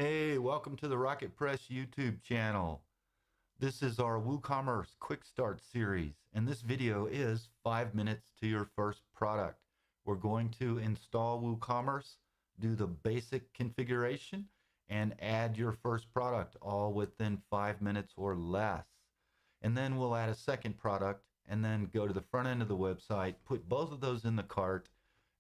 Hey, welcome to the Rocket Press YouTube channel. This is our WooCommerce Quick Start series, and this video is 5 minutes to your first product. We're going to install WooCommerce, do the basic configuration, and add your first product all within 5 minutes or less. And then we'll add a second product and then go to the front end of the website, put both of those in the cart,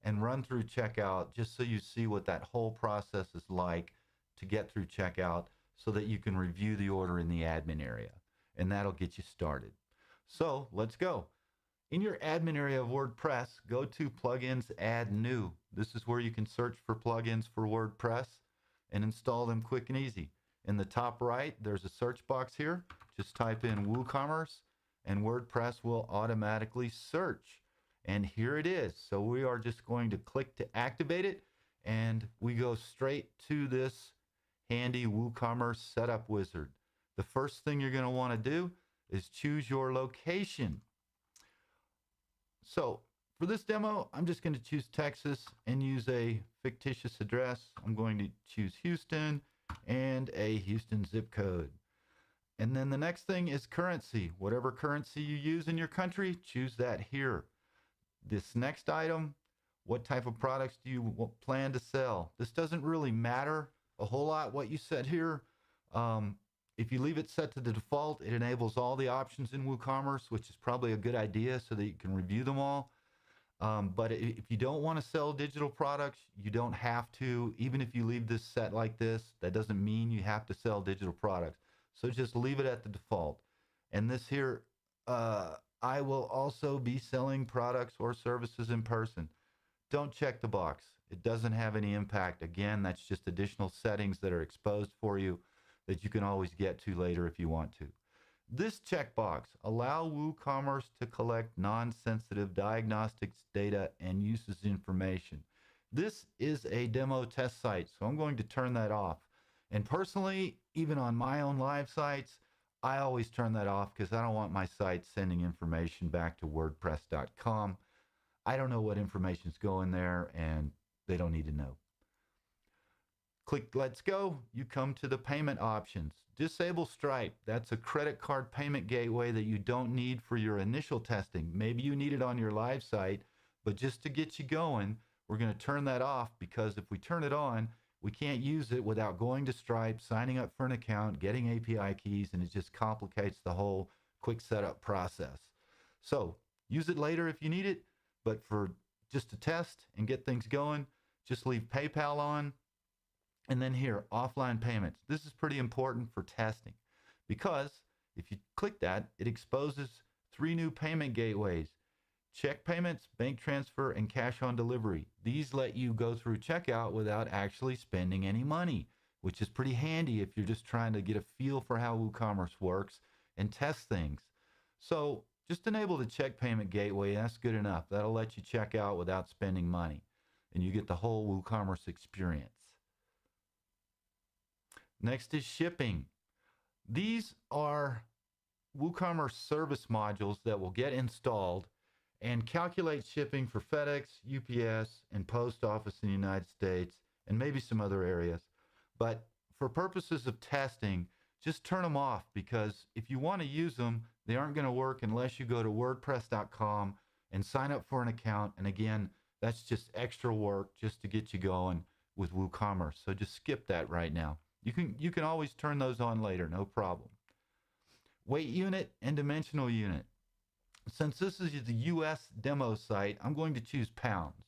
and run through checkout just so you see what that whole process is like to get through checkout so that you can review the order in the admin area, and that'll get you started. So let's go. In your admin area of WordPress, go to Plugins, Add New. This is where you can search for plugins for WordPress and install them quick and easy. In the top right, there's a search box here. Just type in WooCommerce and WordPress will automatically search. And here it is. So we are just going to click to activate it, and we go straight to this handy WooCommerce setup wizard. The first thing you're going to want to do is choose your location. So for this demo, I'm just going to choose Texas and use a fictitious address. I'm going to choose Houston and a Houston zip code. And then the next thing is currency. Whatever currency you use in your country, choose that here. This next item, what type of products do you plan to sell? This doesn't really matter a whole lot what you set here. If you leave it set to the default, it enables all the options in WooCommerce, which is probably a good idea so that you can review them all. But if you don't want to sell digital products, you don't have to. Even if you leave this set like this, that doesn't mean you have to sell digital products. So just leave it at the default. And this here, I will also be selling products or services in person. Don't check the box. It doesn't have any impact. Again, that's just additional settings that are exposed for you that you can always get to later if you want to. This checkbox, allow WooCommerce to collect non-sensitive diagnostics data and uses information. This is a demo test site, so I'm going to turn that off. And personally, even on my own live sites, I always turn that off because I don't want my site sending information back to WordPress.com. I don't know what information's going there, and they don't need to know. Click Let's Go. You come to the payment options. Disable Stripe. That's a credit card payment gateway that you don't need for your initial testing. Maybe you need it on your live site, but just to get you going, we're going to turn that off, because if we turn it on, we can't use it without going to Stripe, signing up for an account, getting API keys, and it just complicates the whole quick setup process. So use it later if you need it, but for just to test and get things going, just leave PayPal on. And then here, offline payments. This is pretty important for testing, because if you click that, it exposes 3 new payment gateways: check payments, bank transfer, and cash on delivery. These let you go through checkout without actually spending any money, which is pretty handy if you're just trying to get a feel for how WooCommerce works and test things. So just enable the check payment gateway. That's good enough. That'll let you check out without spending money, and you get the whole WooCommerce experience. Next is shipping. These are WooCommerce service modules that will get installed and calculate shipping for FedEx, UPS, and Post Office in the United States, and maybe some other areas. But for purposes of testing, just turn them off, because if you want to use them, they aren't going to work unless you go to WordPress.com and sign up for an account. And again, that's just extra work just to get you going with WooCommerce. So just skip that right now. You can always turn those on later, no problem. Weight unit and dimensional unit. Since this is the US demo site, I'm going to choose pounds.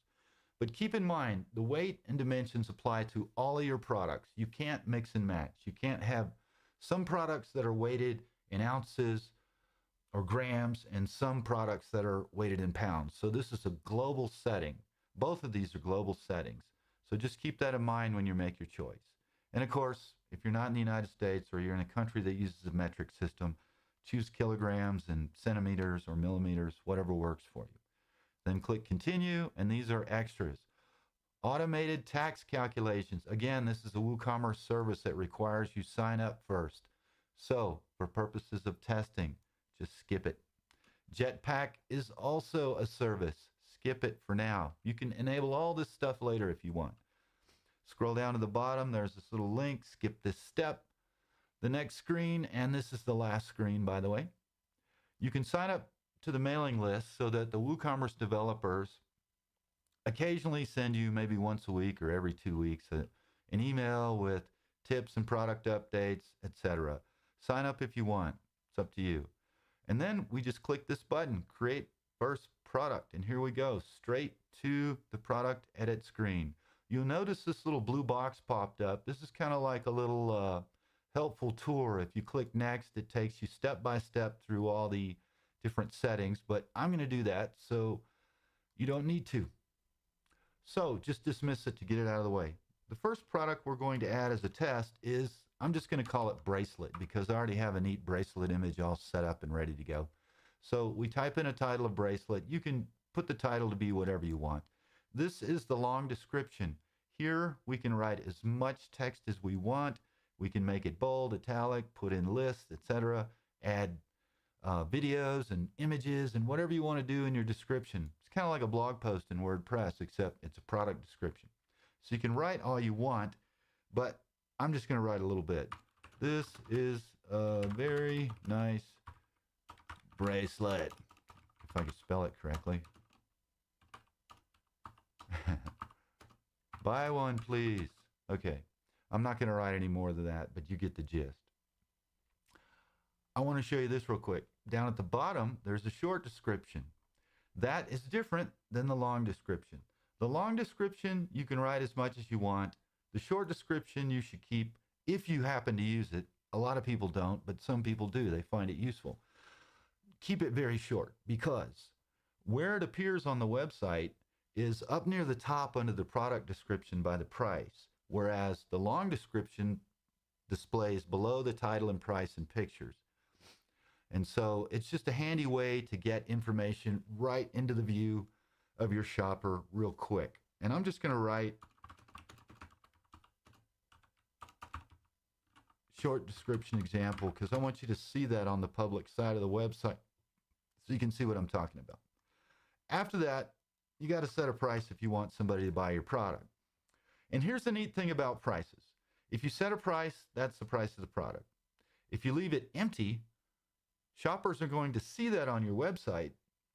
But keep in mind, the weight and dimensions apply to all of your products. You can't mix and match. You can't have some products that are weighted in ounces or grams and some products that are weighted in pounds. So this is a global setting. Both of these are global settings. So just keep that in mind when you make your choice. And of course, if you're not in the United States or you're in a country that uses a metric system, choose kilograms and centimeters or millimeters, whatever works for you. Then click Continue, and these are extras. Automated tax calculations. Again, this is a WooCommerce service that requires you sign up first. So for purposes of testing, just skip it. Jetpack is also a service. Skip it for now. You can enable all this stuff later if you want. Scroll down to the bottom, there's this little link, skip this step. The next screen, and this is the last screen, by the way, you can sign up to the mailing list so that the WooCommerce developers occasionally send you, maybe once a week or every 2 weeks, an email with tips and product updates, etc. Sign up if you want. It's up to you. And then we just click this button, create first product, and here we go, straight to the product edit screen. You'll notice this little blue box popped up. This is kind of like a little helpful tour. If you click next, it takes you step by step through all the different settings, but I'm going to do that so you don't need to. So just dismiss it to get it out of the way. The first product we're going to add as a test is, I'm just going to call it bracelet because I already have a neat bracelet image all set up and ready to go. So we type in a title of bracelet. You can put the title to be whatever you want. This is the long description. Here we can write as much text as we want. We can make it bold, italic, put in lists, etc. Add videos and images and whatever you want to do in your description. It's kind of like a blog post in WordPress, except it's a product description. So you can write all you want, but I'm just going to write a little bit. This is a very nice bracelet, if I can spell it correctly. Buy one, please. Okay. I'm not going to write any more than that, but you get the gist. I want to show you this real quick. Down at the bottom, there's a short description. That is different than the long description. The long description, you can write as much as you want. The short description you should keep if you happen to use it. A lot of people don't, but some people do. They find it useful. Keep it very short because where it appears on the website is up near the top under the product description by the price, whereas the long description displays below the title and price and pictures. And so it's just a handy way to get information right into the view of your shopper real quick. And I'm just going to write short description example because I want you to see that on the public side of the website so you can see what I'm talking about. After that, you got to set a price if you want somebody to buy your product. And here's the neat thing about prices. If you set a price, that's the price of the product. If you leave it empty, shoppers are going to see that on your website,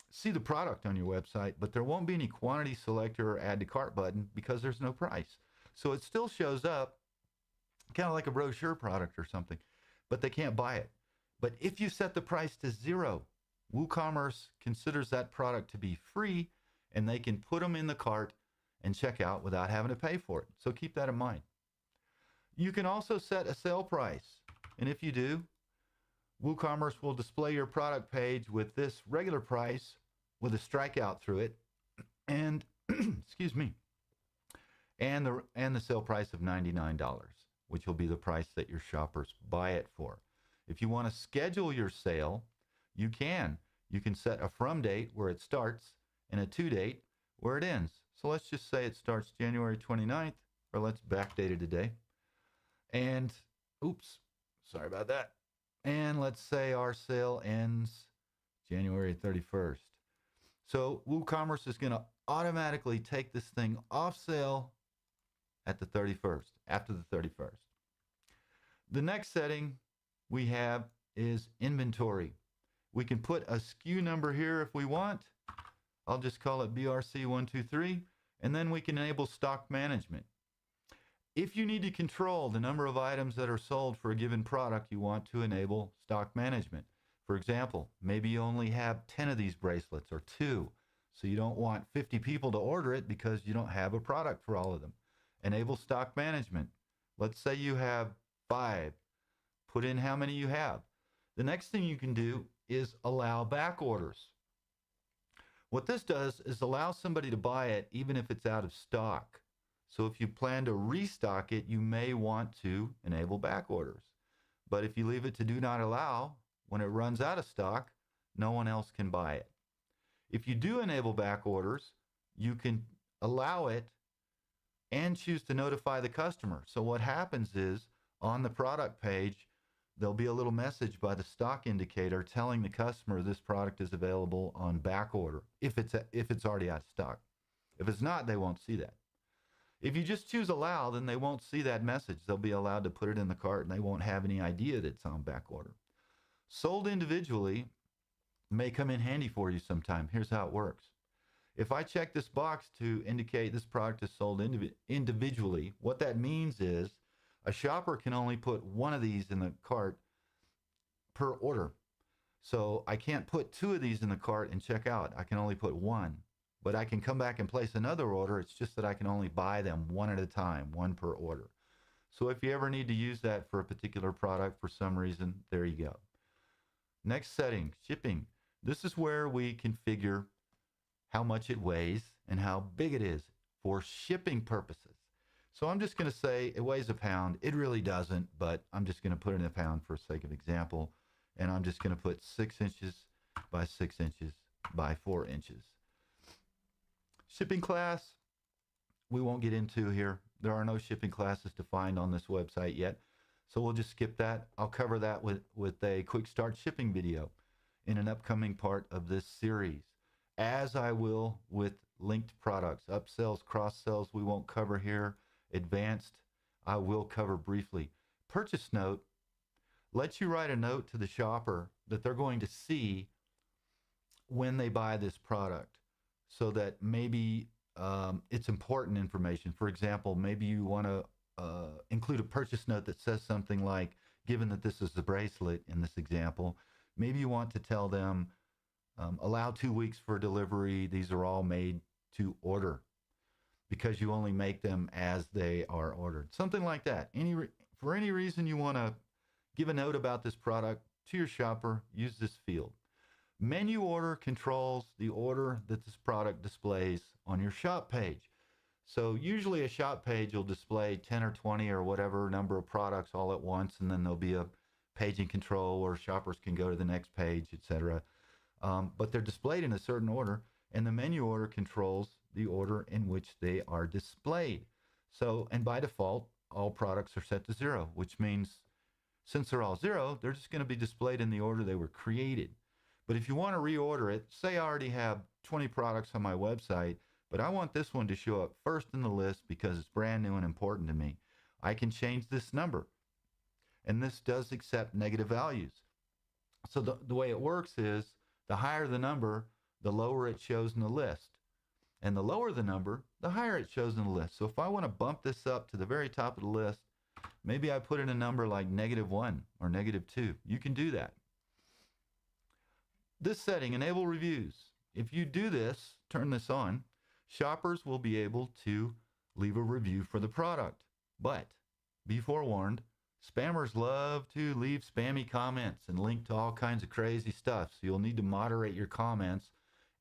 see the product on your website, but there won't be any quantity selector or add to cart button because there's no price. So it still shows up kind of like a brochure product or something, but they can't buy it. But if you set the price to 0, WooCommerce considers that product to be free and they can put them in the cart and check out without having to pay for it. So keep that in mind. You can also set a sale price. And if you do, WooCommerce will display your product page with this regular price with a strikeout through it and excuse me, and the sale price of $99, which will be the price that your shoppers buy it for. If you want to schedule your sale, you can. You can set a from date where it starts and a to date where it ends. So let's just say it starts January 29th, or let's backdate it today. And, oops, sorry about that. And let's say our sale ends January 31st. So WooCommerce is going to automatically take this thing off sale at the 31st, after the 31st. The next setting we have is inventory. We can put a SKU number here if we want. I'll just call it BRC123, and then we can enable stock management. If you need to control the number of items that are sold for a given product, you want to enable stock management. For example, maybe you only have 10 of these bracelets or 2, so you don't want 50 people to order it because you don't have a product for all of them. Enable stock management. Let's say you have 5. Put in how many you have. The next thing you can do is allow back orders. What this does is allow somebody to buy it even if it's out of stock. So if you plan to restock it, you may want to enable back orders. But if you leave it to do not allow, when it runs out of stock, no one else can buy it. If you do enable back orders, you can allow it and choose to notify the customer. So what happens is on the product page, there'll be a little message by the stock indicator telling the customer this product is available on back order if it's already out of stock. If it's not, they won't see that. If you just choose allow, then they won't see that message. They'll be allowed to put it in the cart and they won't have any idea that it's on back order. Sold individually may come in handy for you sometime. Here's how it works. If I check this box to indicate this product is sold individually, what that means is a shopper can only put one of these in the cart per order. So I can't put two of these in the cart and check out. I can only put one. But I can come back and place another order. It's just that I can only buy them one at a time, one per order. So if you ever need to use that for a particular product for some reason, there you go. Next setting, shipping. This is where we configure how much it weighs and how big it is for shipping purposes. So I'm just going to say it weighs a pound. It really doesn't, but I'm just going to put it in a pound for sake of example. And I'm just going to put 6 inches by 6 inches by 4 inches. Shipping class, we won't get into here. There are no shipping classes defined on this website yet. So we'll just skip that. I'll cover that with a quick start shipping video in an upcoming part of this series, as I will with linked products. Upsells, cross-sells, we won't cover here. Advanced, I will cover briefly. Purchase note lets you write a note to the shopper that they're going to see when they buy this product, so that maybe it's important information. For example, maybe you want to include a purchase note that says something like, given that this is the bracelet in this example, maybe you want to tell them, allow 2 weeks for delivery. These are all made to order, because you only make them as they are ordered. Something like that. For any reason you want to give a note about this product to your shopper, use this field. Menu order controls the order that this product displays on your shop page. So usually a shop page will display 10 or 20 or whatever number of products all at once, and then there'll be a paging control where shoppers can go to the next page, etc. But they're displayed in a certain order, and the menu order controls the order in which they are displayed. So, and by default, all products are set to 0, which means since they're all 0, they're just going to be displayed in the order they were created. But if you want to reorder it, say I already have 20 products on my website, but I want this one to show up first in the list because it's brand new and important to me, I can change this number. And this does accept negative values. So the way it works is the higher the number, the lower it shows in the list. And the lower the number, the higher it shows in the list. So if I want to bump this up to the very top of the list, maybe I put in a number like -1 or -2. You can do that. This setting, enable reviews. If you do this, turn this on, shoppers will be able to leave a review for the product. But be forewarned, spammers love to leave spammy comments and link to all kinds of crazy stuff. So you'll need to moderate your comments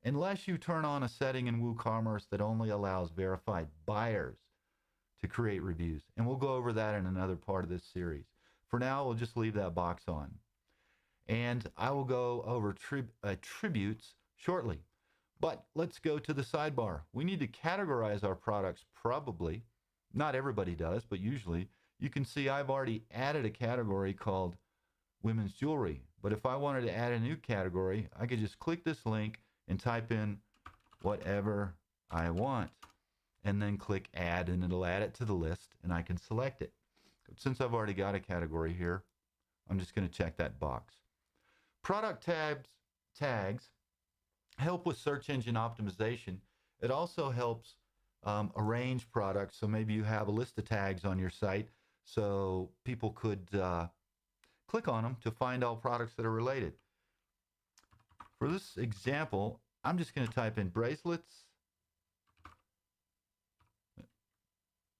unless you turn on a setting in WooCommerce that only allows verified buyers to create reviews. And we'll go over that in another part of this series. For now, we'll just leave that box on. And I will go over attributes shortly. But let's go to the sidebar. We need to categorize our products probably. Not everybody does, but usually. You can see I've already added a category called women's jewelry. But if I wanted to add a new category, I could just click this link and type in whatever I want. And then click add, and it'll add it to the list, and I can select it. But since I've already got a category here, I'm just going to check that box. Product tags help with search engine optimization. It also helps arrange products. So maybe you have a list of tags on your site, so people could click on them to find all products that are related. For this example, I'm just going to type in bracelets,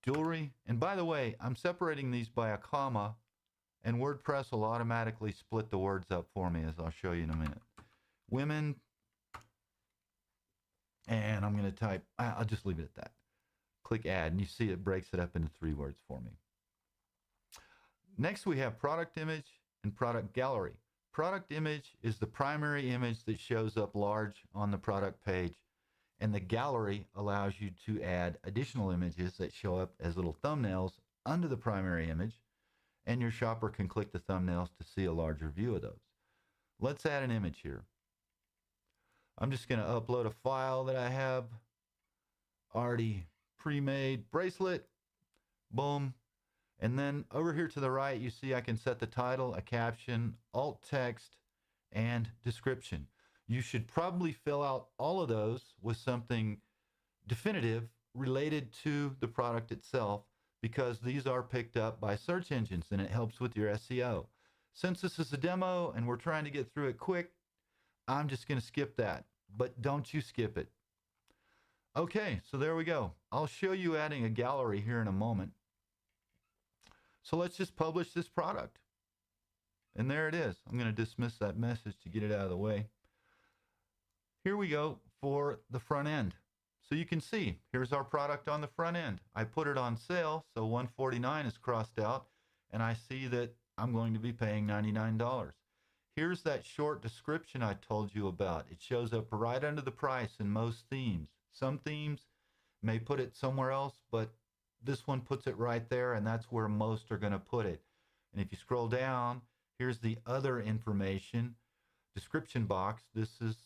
jewelry, and by the way, I'm separating these by a comma, and WordPress will automatically split the words up for me, as I'll show you in a minute. Women, and I'm going to type, I'll just leave it at that. Click add, and you see it breaks it up into 3 words for me. Next, we have product image and product gallery. Product image is the primary image that shows up large on the product page, and the gallery allows you to add additional images that show up as little thumbnails under the primary image, and your shopper can click the thumbnails to see a larger view of those. Let's add an image here. I'm just going to upload a file that I have already pre-made bracelet. Boom. And then over here to the right, you see I can set the title, a caption, alt text, and description. You should probably fill out all of those with something definitive related to the product itself, because these are picked up by search engines and it helps with your SEO. Since this is a demo and we're trying to get through it quick, I'm just going to skip that, but don't you skip it. Okay, so there we go. I'll show you adding a gallery here in a moment. So let's just publish this product. And there it is. I'm going to dismiss that message to get it out of the way. Here we go for the front end. So you can see, here's our product on the front end. I put it on sale, so $149 is crossed out, and I see that I'm going to be paying $99. Here's that short description I told you about. It shows up right under the price in most themes. Some themes may put it somewhere else, but this one puts it right there, and that's where most are going to put it. And if you scroll down, here's the other information description box. This is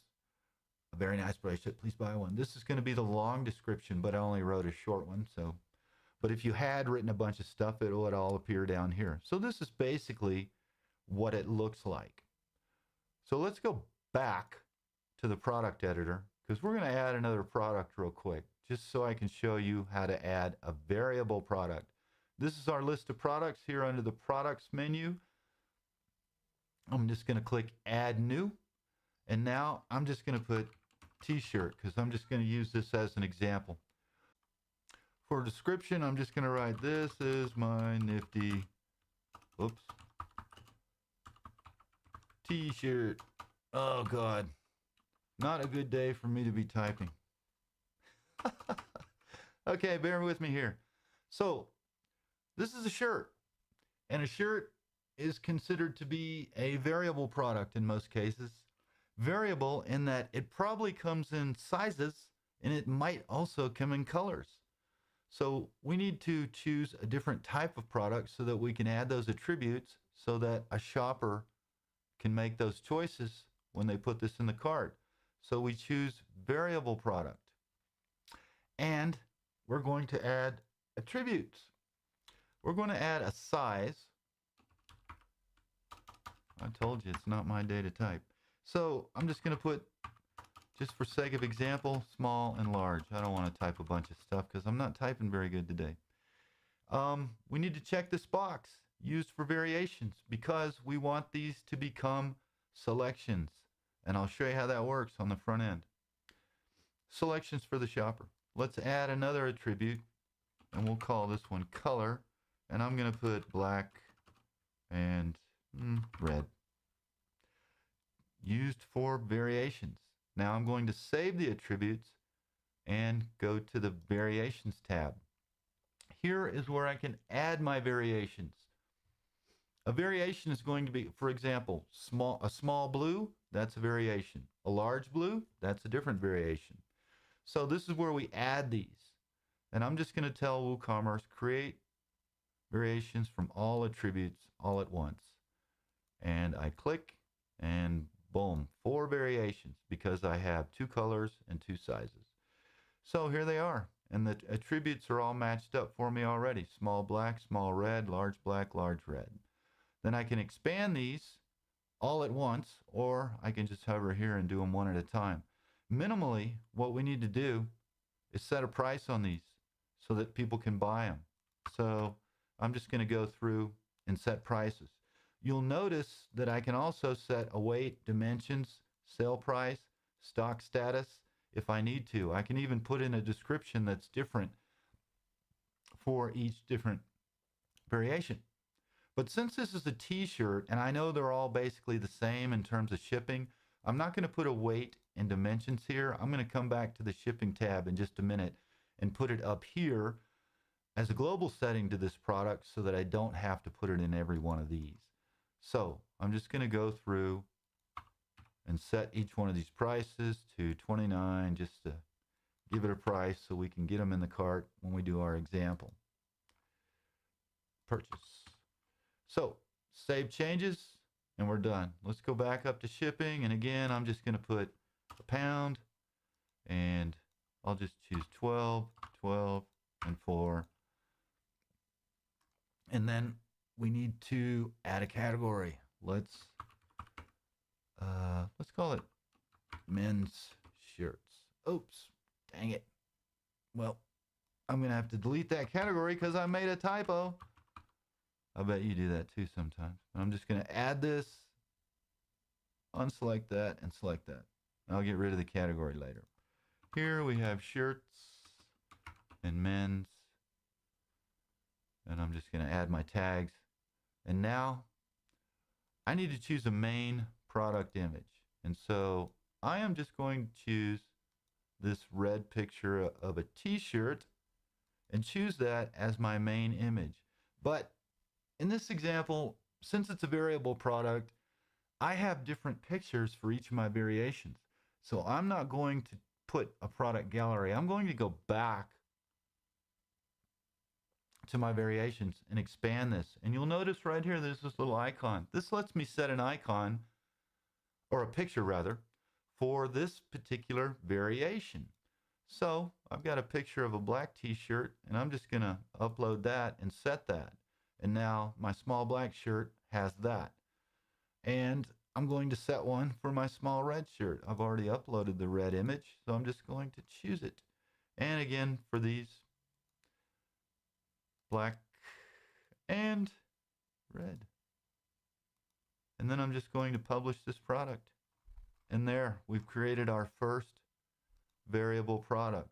a very nice bracelet. Please buy one. This is going to be the long description, but I only wrote a short one. So, but if you had written a bunch of stuff, it would all appear down here. So this is basically what it looks like. So let's go back to the product editor, because we're going to add another product real quick, just so I can show you how to add a variable product. This is our list of products here under the products menu. I'm just going to click add new. And now I'm just going to put t-shirt, because I'm just going to use this as an example. For description, I'm just going to write, this is my nifty, oops, t-shirt. Oh God, not a good day for me to be typing. Okay, bear with me here. So this is a shirt, and a shirt is considered to be a variable product in most cases. Variable in that it probably comes in sizes, and it might also come in colors. So we need to choose a different type of product so that we can add those attributes so that a shopper can make those choices when they put this in the cart. So we choose variable product. And we're going to add attributes. We're going to add a size. I told you it's not my day to type. So I'm just going to put, just for sake of example, small and large. I don't want to type a bunch of stuff because I'm not typing very good today. We need to check this box, used for variations, because we want these to become selections. And I'll show you how that works on the front end. Selections for the shopper. Let's add another attribute, and we'll call this one color. And I'm going to put black and red. Used for variations. Now I'm going to save the attributes and go to the variations tab. Here is where I can add my variations. A variation is going to be, for example, a small blue, that's a variation. A large blue, that's a different variation. So this is where we add these. And I'm just going to tell WooCommerce, create variations from all attributes all at once. And I click, and boom, 4 variations, because I have 2 colors and 2 sizes. So here they are, and the attributes are all matched up for me already. Small black, small red, large black, large red. Then I can expand these all at once, or I can just hover here and do them one at a time. Minimally, what we need to do is set a price on these so that people can buy them. So I'm just going to go through and set prices. You'll notice that I can also set a weight, dimensions, sale price, stock status if I need to. I can even put in a description that's different for each different variation. But since this is a t-shirt, and I know they're all basically the same in terms of shipping, I'm not going to put a weight and dimensions here. I'm going to come back to the shipping tab in just a minute and put it up here as a global setting to this product so that I don't have to put it in every one of these. So I'm just going to go through and set each one of these prices to $29 just to give it a price so we can get them in the cart when we do our example. Purchase. So save changes, and we're done. Let's go back up to shipping, and again I'm just going to put a pound, and I'll just choose 12, 12, we need to add a category. Let's call it men's shirts. Oops, dang it. Well, I'm gonna have to delete that category because I made a typo. I bet you do that too sometimes. I'm just gonna add this, unselect that, and select that. I'll get rid of the category later. Here we have shirts and men's, and I'm just gonna add my tags. And now I need to choose a main product image. And so I am just going to choose this red picture of a t-shirt and choose that as my main image. But in this example, since it's a variable product, I have different pictures for each of my variations. So I'm not going to put a product gallery. I'm going to go back to my variations and expand this. And you'll notice right here, there's this little icon. This lets me set an icon, or a picture rather, for this particular variation. So I've got a picture of a black t-shirt, and I'm just gonna upload that and set that. And now my small black shirt has that. And I'm going to set one for my small red shirt. I've already uploaded the red image, so I'm just going to choose it. And again, for these, black and red. And then I'm just going to publish this product. And there, we've created our first variable product.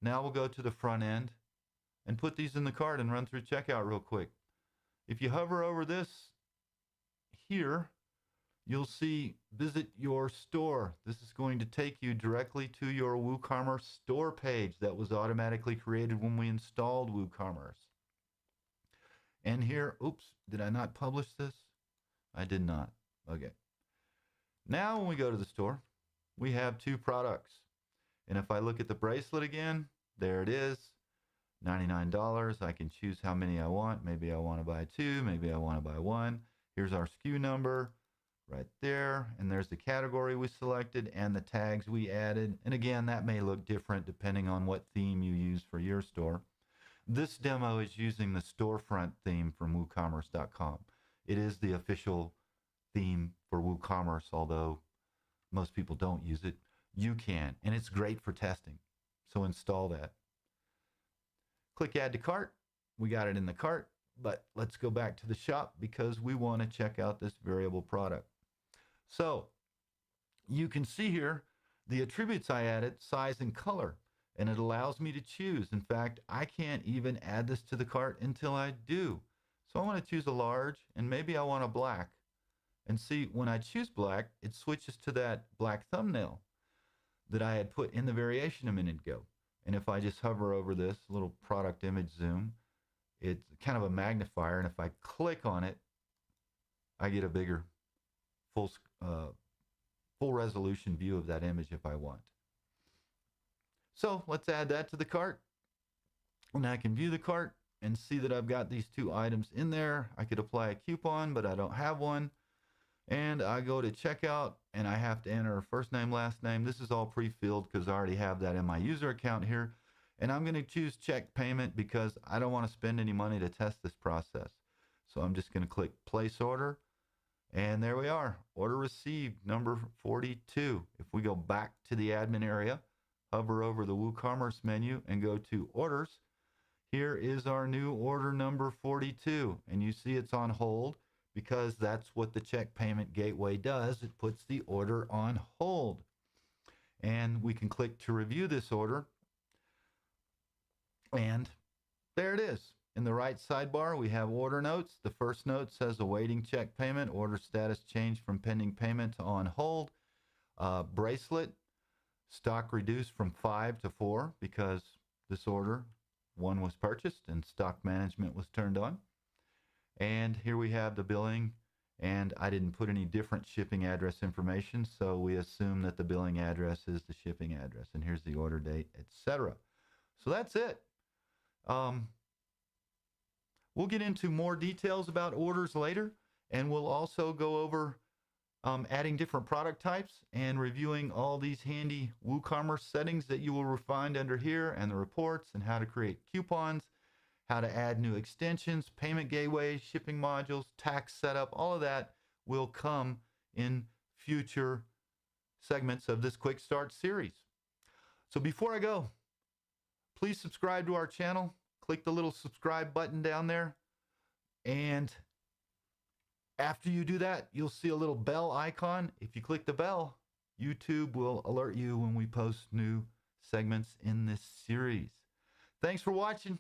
Now we'll go to the front end and put these in the cart and run through checkout real quick. If you hover over this here, you'll see visit your store. This is going to take you directly to your WooCommerce store page that was automatically created when we installed WooCommerce. And here, oops, did I not publish this? I did not. Okay. Now when we go to the store, we have two products. And if I look at the bracelet again, there it is, $99. I can choose how many I want. Maybe I want to buy two, maybe I want to buy one. Here's our SKU number right there. And there's the category we selected and the tags we added. And again, that may look different depending on what theme you use for your store. This demo is using the storefront theme from WooCommerce.com. It is the official theme for WooCommerce, although most people don't use it. You can, and it's great for testing. So install that. Click Add to Cart. We got it in the cart, but let's go back to the shop because we want to check out this variable product. So you can see here the attributes I added, size and color, and it allows me to choose. In fact, I can't even add this to the cart until I do. So I want to choose a large, and maybe I want a black. And see, when I choose black, it switches to that black thumbnail that I had put in the variation a minute ago. And if I just hover over this little product image zoom, it's kind of a magnifier. And if I click on it, I get a bigger full resolution view of that image if I want. So let's add that to the cart. And I can view the cart and see that I've got these two items in there. I could apply a coupon, but I don't have one. And I go to checkout and I have to enter first name, last name. This is all pre-filled because I already have that in my user account here. And I'm going to choose check payment because I don't want to spend any money to test this process. So I'm just going to click place order. And there we are. Order received, number 42. If we go back to the admin area, hover over the WooCommerce menu and go to orders, here is our new order number 42. And you see it's on hold, because that's what the check payment gateway does. It puts the order on hold. And we can click to review this order. And there it is. In the right sidebar, we have order notes. The first note says awaiting check payment. Order status changed from pending payment to on hold. Bracelet, stock reduced from 5 to 4 because this order, 1 was purchased and stock management was turned on. And here we have the billing, and I didn't put any different shipping address information, so we assume that the billing address is the shipping address, and here's the order date, etc. So that's it. We'll get into more details about orders later, and we'll also go over adding different product types and reviewing all these handy WooCommerce settings that you will find under here, and the reports, and how to create coupons, how to add new extensions, payment gateways, shipping modules, tax setup. All of that will come in future segments of this Quick Start series. So before I go, please subscribe to our channel. Click the little subscribe button down there. And after you do that, you'll see a little bell icon. If you click the bell, YouTube will alert you when we post new segments in this series. Thanks for watching.